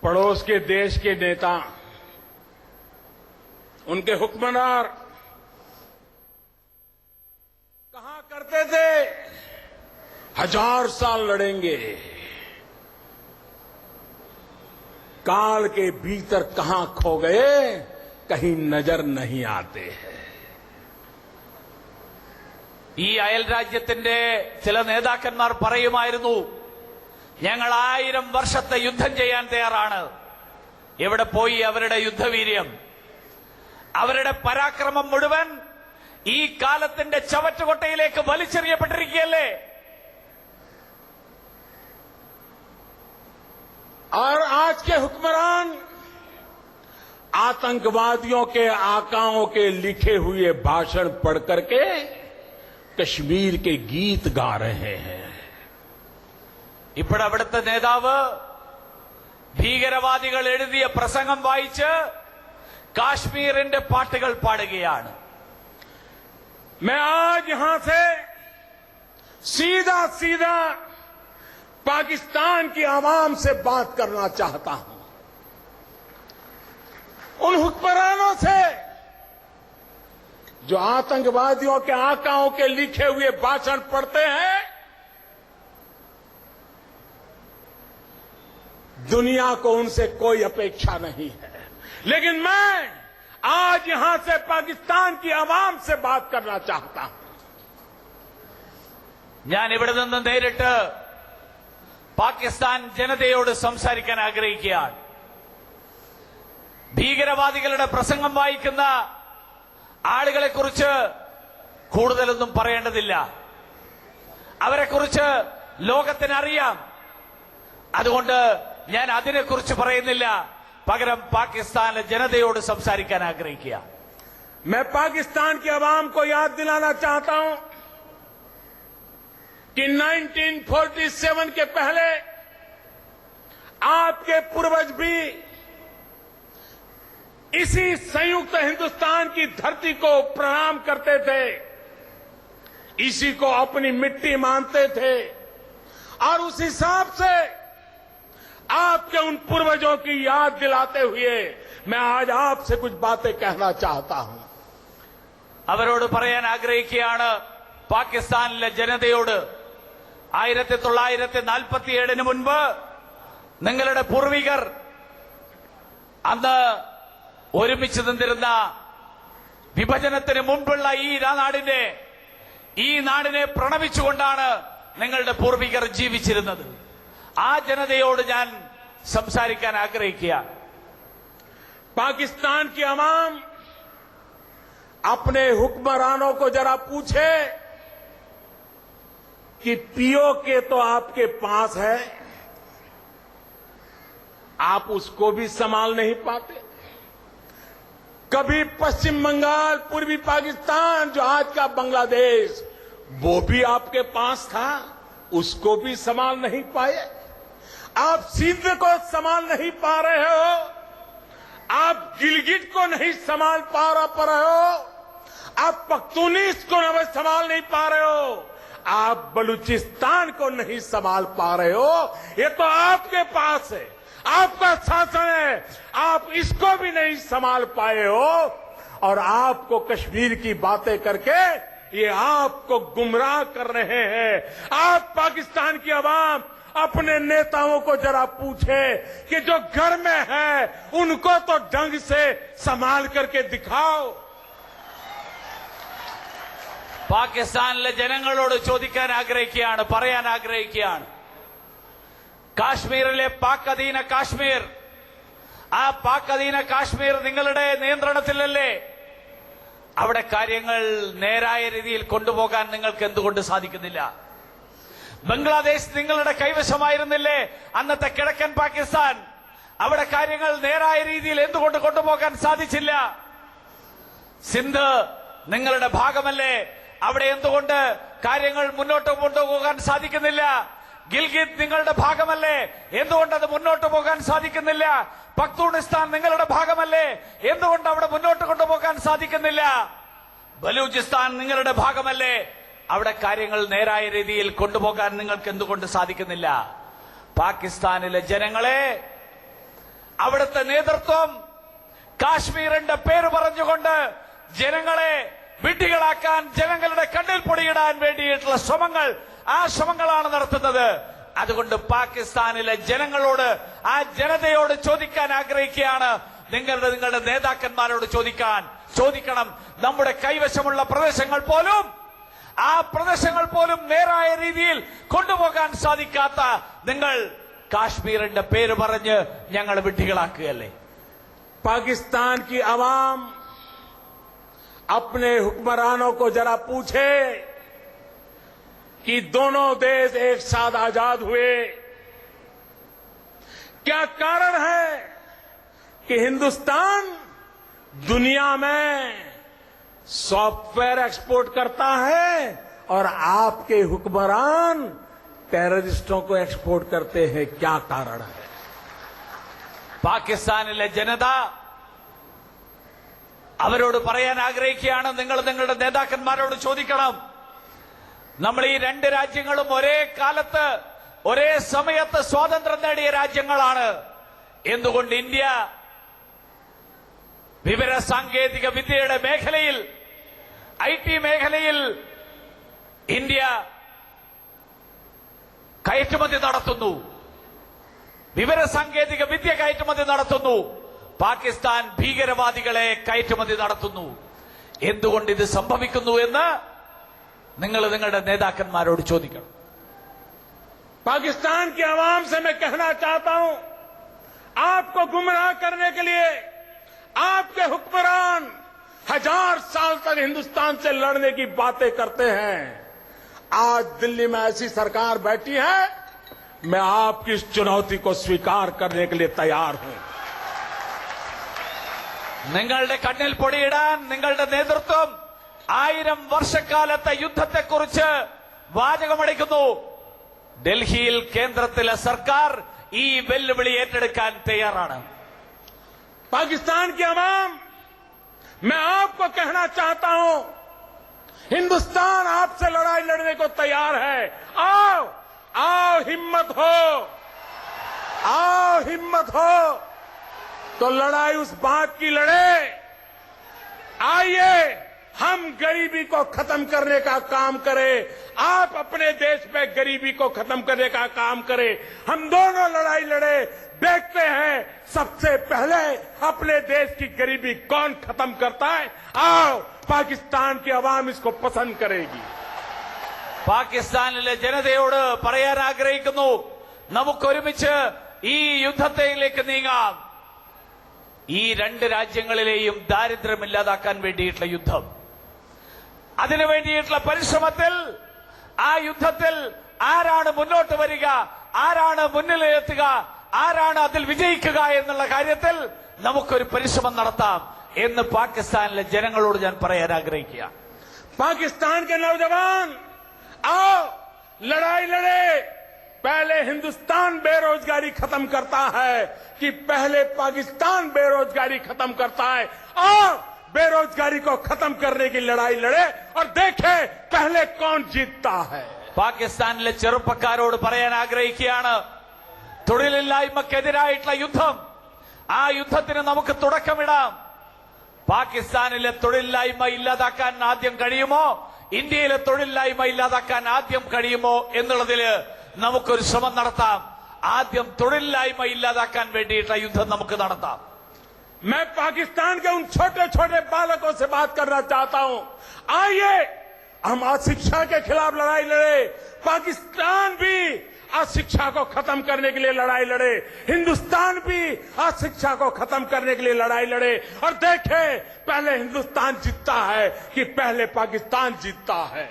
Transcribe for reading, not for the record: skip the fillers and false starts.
पड़ोस के देश के नेता, उनके हुक्मरान कहा करते थे 1000 साल लड़ेंगे, काल के भीतर कहां खो गए कहीं नजर नहीं आते हैं. ഈ അയൽ രാജ്യത്തിന്റെ ചില നേതാക്കന്മാർ പറയുമായിരുന്നു, ഞങ്ങൾ 1000 വർഷത്തെ യുദ്ധം ചെയ്യാൻ തയ്യാറാണ്. എവിടെ പോയി അവരുടെ യുദ്ധവീര്യം? അവരുടെ പരാക്രമം മുഴുവൻ ഈ കാലത്തിന്റെ ചവറ്റുകൊട്ടയിലേക്ക് വലിച്ചെറിയപ്പെട്ടിരിക്കുകയല്ലേ? और आज के हुक्मरान आतंकवादियों के आकाओं के लिखे हुए भाषण पढ़ करके कश्मीर के गीत गा रहे हैं. ഇപ്പോൾ അവിടുത്തെ നേതാവ് ഭീകരവാദികൾ എഴുതിയ പ്രസംഗം വായിച്ച് കാശ്മീരിന്റെ പാട്ടുകൾ പാടുകയാണ്. मैं आज यहां से सीधा सीधा पाकिस्तान की आवाम से बात करना चाहता हूं. उन हुक्मरानों से जो आतंकवादियों के आकाओं के लिखे हुए भाषण पढ़ते हैं, दुनिया को उनसे कोई अपेक्षा नहीं है. लेकिन मैं आज यहां से पाकिस्तान की आवाम से बात करना चाहता हूं. ഞാൻ ഇവിടെ നിന്ന് നേരിട്ട് പാകിസ്ഥാൻ ജനതയോട് സംസാരിക്കാൻ ആഗ്രഹിക്കുകയാണ്. ഭീകരവാദികളുടെ പ്രസംഗം വായിക്കുന്ന ആളുകളെക്കുറിച്ച് കൂടുതലൊന്നും പറയേണ്ടതില്ല. അവരെക്കുറിച്ച് ലോകത്തിനറിയാം. അതുകൊണ്ട് ഞാൻ അതിനെക്കുറിച്ച് പറയുന്നില്ല. പകരം പാകിസ്ഥാനിലെ ജനതയോട് സംസാരിക്കാൻ ആഗ്രഹിക്കുക. मैं पाकिस्तान की आवाम को याद दिलाना चाहता हूं कि 1947 के पहले आपके पूर्वज भी इसी संयुक्त हिंदुस्तान की धरती को प्रणाम करते थे, इसी को अपनी मिट्टी मानते थे. और उस हिसाब से आपके उन पूर्वजों की याद दिलाते हुए मैं आज आपसे कुछ बातें कहना चाहता हूं. അവരോട് പറയാൻ ആഗ്രഹിക്കുകയാണ്, പാകിസ്ഥാനിലെ ജനതയോട് 1947 മുൻപ് നിങ്ങളുടെ പൂർവികർ അന്ന് ഒരുമിച്ച് നിന്നിരുന്ന വിഭജനത്തിന് മുൻപുള്ള ഈ നാടിനെ പ്രണമിച്ചുകൊണ്ടാണ് നിങ്ങളുടെ പൂർവികർ ജീവിച്ചിരുന്നത്. ആ ജനതയോട് ഞാൻ സംസാരിക്കാൻ ആഗ്രഹിക്കുക. पाकिस्तान की आवाम अपने हुक्मरानों को जरा पूछे कि पीओके तो आपके पास है, आप उसको भी संभाल नहीं पाते. कभी पश्चिम बंगाल, पूर्वी पाकिस्तान जो आज का बांग्लादेश, वो भी आपके पास था, उसको भी संभाल नहीं पाए. आप सिंध को संभाल नहीं पा रहे हो, आप गिलगिट को नहीं संभाल पा रहे हो, आप पख्तूनिस को संभाल नहीं पा रहे हो, आप बलूचिस्तान को नहीं संभाल पा रहे हो. ये तो आपके पास है, आपका शासन है, आप इसको भी नहीं संभाल पाए हो. और आपको कश्मीर की बातें करके ये आपको गुमराह कर रहे हैं. आप पाकिस्तान की आवाम अपने नेताओं को जरा पूछे कि जो घर में है उनको तो ढंग से संभाल करके दिखाओ. പാകിസ്ഥാനിലെ ജനങ്ങളോട് ചോദിക്കാൻ ആഗ്രഹിക്കുകയാണ്, പറയാൻ ആഗ്രഹിക്കുകയാണ്. കാശ്മീരിലെ പാക് അധീന കാശ്മീർ, ആ പാക് അധീന കാശ്മീർ നിങ്ങളുടെ നിയന്ത്രണത്തിലല്ലേ? അവിടെ കാര്യങ്ങൾ നേരായ രീതിയിൽ കൊണ്ടുപോകാൻ നിങ്ങൾക്ക് എന്തുകൊണ്ട് സാധിക്കുന്നില്ല? ബംഗ്ലാദേശ് നിങ്ങളുടെ കൈവശമായിരുന്നില്ലേ അന്നത്തെ കിഴക്കൻ പാകിസ്ഥാൻ? അവിടെ കാര്യങ്ങൾ നേരായ രീതിയിൽ എന്തുകൊണ്ട് കൊണ്ടുപോകാൻ സാധിച്ചില്ല? സിന്ധ് നിങ്ങളുടെ ഭാഗമല്ലേ? അവിടെ എന്തുകൊണ്ട് കാര്യങ്ങൾ മുന്നോട്ട് കൊണ്ടുപോകാൻ സാധിക്കുന്നില്ല? ഗിൽഗിത് നിങ്ങളുടെ ഭാഗമല്ലേ? എന്തുകൊണ്ട് അത് മുന്നോട്ട് പോകാൻ സാധിക്കുന്നില്ല? പഖ്തൂണിസ്ഥാൻ നിങ്ങളുടെ ഭാഗമല്ലേ? എന്തുകൊണ്ട് അവിടെ മുന്നോട്ട് കൊണ്ടുപോകാൻ സാധിക്കുന്നില്ല? ബലൂചിസ്ഥാൻ നിങ്ങളുടെ ഭാഗമല്ലേ? അവിടെ കാര്യങ്ങൾ നേരായ രീതിയിൽ കൊണ്ടുപോകാൻ നിങ്ങൾക്ക് എന്തുകൊണ്ട് സാധിക്കുന്നില്ല? പാകിസ്ഥാനിലെ ജനങ്ങളെ അവിടുത്തെ നേതൃത്വം കാശ്മീരിന്റെ പേര് പറഞ്ഞുകൊണ്ട് ജനങ്ങളെ വിഡ്ഢികളാക്കാൻ, ജനങ്ങളുടെ കണ്ണിൽ പൊടിയിടാൻ വേണ്ടിയിട്ടുള്ള ശ്രമങ്ങളാണ് നടത്തുന്നത്. അതുകൊണ്ട് പാകിസ്ഥാനിലെ ജനങ്ങളോട്, ആ ജനതയോട് ചോദിക്കാൻ ആഗ്രഹിക്കുകയാണ്. നിങ്ങളുടെ നേതാക്കന്മാരോട് ചോദിക്കണം. നമ്മുടെ കൈവശമുള്ള പ്രദേശങ്ങൾ പോലും നേരായ രീതിയിൽ കൊണ്ടുപോകാൻ സാധിക്കാത്ത നിങ്ങൾ കാശ്മീരിന്റെ പേര് പറഞ്ഞ് ഞങ്ങൾ വിഡ്ഢികളാക്കുകയല്ലേ? पाकिस्तान की आवाम अपने हुक्मरानों को जरा पूछे कि दोनों देश एक साथ आजाद हुए, क्या कारण है कि हिंदुस्तान दुनिया में सॉफ्टवेयर एक्सपोर्ट करता है और आपके हुक्मरान टेररिस्टों को एक्सपोर्ट करते हैं? क्या कारण है? പാകിസ്ഥാനിലെ ജനത അവരോട് പറയാൻ ആഗ്രഹിക്കുകയാണ്. നിങ്ങളുടെ നേതാക്കന്മാരോട് ചോദിക്കണം. നമ്മൾ ഈ രണ്ട് രാജ്യങ്ങളും ഒരേ കാലത്ത് ഒരേ സമയത്ത് സ്വാതന്ത്ര്യം നേടിയ രാജ്യങ്ങളാണ്. എന്തുകൊണ്ട് ഇന്ത്യ വിവര സാങ്കേതിക വിദ്യയുടെ മേഖലയിൽ, IT മേഖലയിൽ ഇന്ത്യ കയറ്റുമതി നടത്തുന്നു, വിവര സാങ്കേതിക വിദ്യ കയറ്റുമതി നടത്തുന്നു. പാകിസ്ഥാൻ ഭീകരവാദികളെ കയറ്റുമതി നടത്തുന്നു. എന്തുകൊണ്ട് ഇത് സംഭവിക്കുന്നു എന്ന് നിങ്ങളുടെ നേതാക്കന്മാരോട് ചോദിക്കണം. पाकिस्तान की आवाम से मैं कहना चाहता हूं, आपको गुमराह करने के लिए आपके हुक्मरान 1000 साल तक हिंदुस्तान से लड़ने की बातें करते हैं. आज दिल्ली में ऐसी सरकार बैठी है, मैं आपकी इस चुनौती को स्वीकार करने के लिए तैयार हूं. നിങ്ങളുടെ കണ്ണിൽ പൊടിയിടാൻ നിങ്ങളുടെ നേതൃത്വം 1000 വർഷക്കാലത്തെ യുദ്ധത്തെക്കുറിച്ച് വാചകമടിക്കുന്നു. ഡൽഹിയിൽ കേന്ദ്രത്തിലെ സർക്കാർ ഈ വെല്ലുവിളി ഏറ്റെടുക്കാൻ തയ്യാറാണ്. पाकिस्तान की आवाम, मैं आपको कहना चाहता हूं, हिंदुस्तान आपसे लड़ाई लड़ने को तैयार है. आओ हिम्मत हो तो लड़ाई उस बात की लड़े. आइए हम गरीबी को खत्म करने का काम करें, आप अपने देश में गरीबी को खत्म करने का काम करें. हम दोनों लड़ाई लड़े, देखते हैं सबसे पहले अपने देश की गरीबी कौन खत्म करता है. आओ, पाकिस्तान की आवाम इसको पसंद करेगी. പാകിസ്ഥാനിലെ ജനതയോട് പറയാൻ ആഗ്രഹിക്കുന്നു, നമുക്കൊരുമിച്ച് ഈ യുദ്ധത്തിലേക്ക് നീങ്ങാം. ഈ രണ്ട് രാജ്യങ്ങളിലെയും ദാരിദ്ര്യം ഇല്ലാതാക്കാൻ വേണ്ടിയിട്ടുള്ള യുദ്ധം, അതിനു വേണ്ടിയിട്ടുള്ള പരിശ്രമത്തിൽ, ആ യുദ്ധത്തിൽ ആരാണ് മുന്നോട്ട് വരിക, ആരാണ് മുന്നിലെത്തുക, ആരാണ് അതിൽ വിജയിക്കുക എന്നുള്ള കാര്യത്തിൽ നമുക്കൊരു പരിശ്രമം നടത്താം എന്ന് പാകിസ്ഥാനിലെ ജനങ്ങളോട് ഞാൻ പറയാൻ ആഗ്രഹിക്കുക. पाकिस्तान के नौजवान, आओ लड़ाई लड़े. पहले हिंदुस्तान बेरोजगारी खत्म करता है कि पहले पाकिस्तान बेरोजगारी खत्म करता है? आओ बेरोजगारी को खत्म करने की लड़ाई लड़े और देखें पहले कौन जीतता है. പാകിസ്ഥാനിലെ ചെറുപ്പക്കാരോട് പറയാൻ ആഗ്രഹിക്കുകയാണ്, തൊഴിലില്ലായ്മക്കെതിരായിട്ടുള്ള യുദ്ധം, ആ യുദ്ധത്തിന് നമുക്ക് തുടക്കമിടാം. പാകിസ്ഥാനിലെ തൊഴിലില്ലായ്മ ഇല്ലാതാക്കാൻ ആദ്യം കഴിയുമോ, ഇന്ത്യയിലെ തൊഴിലില്ലായ്മ ഇല്ലാതാക്കാൻ ആദ്യം കഴിയുമോ എന്നുള്ളതിൽ നമുക്കൊരു ശ്രമം നടത്താം. ആദ്യം തൊഴിലില്ലായ്മ ഇല്ലാതാക്കാൻ വേണ്ടിയിട്ടുള്ള യുദ്ധം നമുക്ക് നടത്താം. मैं पाकिस्तान के उन छोटे छोटे बालकों से बात करना चाहता हूं. आइए हम अशिक्षा के खिलाफ लड़ाई लड़े. पाकिस्तान भी अशिक्षा को खत्म करने के लिए लड़ाई लड़े, हिंदुस्तान भी अशिक्षा को खत्म करने के लिए लड़ाई लड़े और देखें पहले हिंदुस्तान जीतता है कि पहले पाकिस्तान जीतता है.